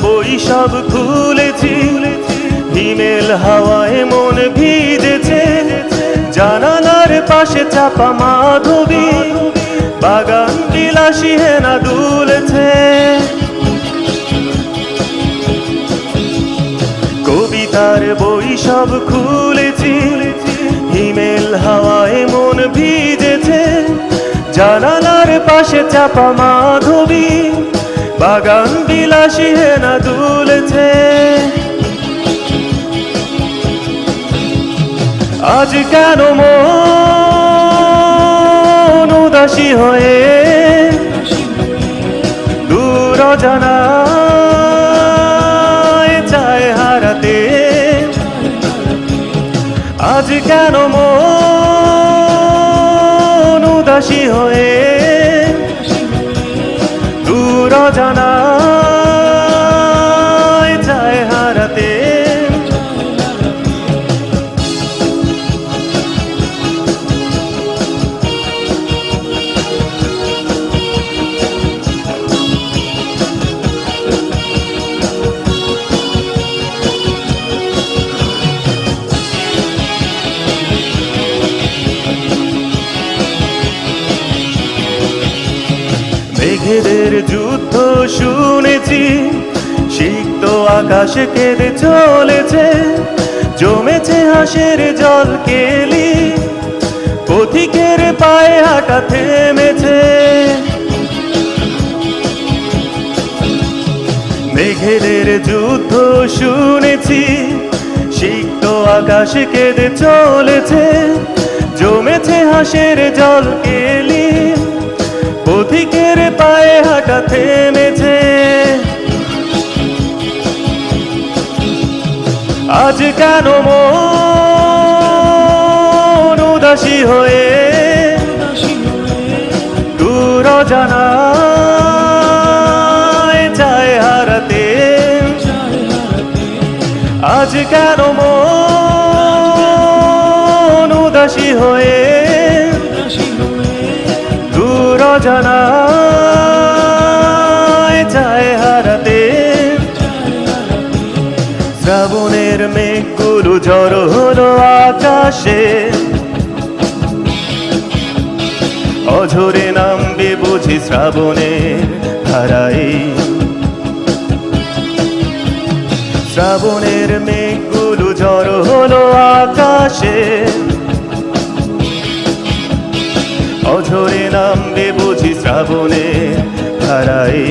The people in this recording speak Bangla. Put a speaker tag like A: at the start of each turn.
A: বই সব খুলেছি, হিমেল হাওয়ায় মন ভিজেছে। জানালার পাশে চাপা মাধবী, বাগান বিলাসী হেনা দুলেছে। কবিতার বই সব খুলেছি, হিমেল হাওয়ায় মন ভিজেছে। জানালার পাশে চাপা মাধবী, বাগান বিলাসী হেনা দুলেছে। আজ কেন মন উদাসী হয়ে দূর অজানায় চায় হারাতে? আজ কেন মন উদাসী হয়ে দূর অজানায় চায় হারাতে? মেঘেদের যুদ্ধ শুনেছি, সিক্ত আকাশে কেঁদে চলেছে। জমেছে হাঁসের জল কেলি, পথিকের পায়ে হাঁটা থেমেছে। মেঘেদের যুদ্ধ শুনেছি, সিক্ত আকাশে কেঁদে চলেছে। জমেছে হাঁসের জল কেলি, পথিকের পায়ে হাঁটা থেমেছে। আজ কেন মন উদাসী হয়ে দূর অজানায় চায় হারাতে? আজ কেন মন উদাসী হয়ে দূর অজানায় চায় হারাতে? শ্রাবণের মেঘগুলো জড়ো হলো আকাশে, অঝরে নামবে বুঝি শ্রাবণের ধারায়। শ্রাবণের মেঘগুলো জড়ো হলো আকাশে, অঝরে নামবে বুঝি শ্রাবণের ধারায়।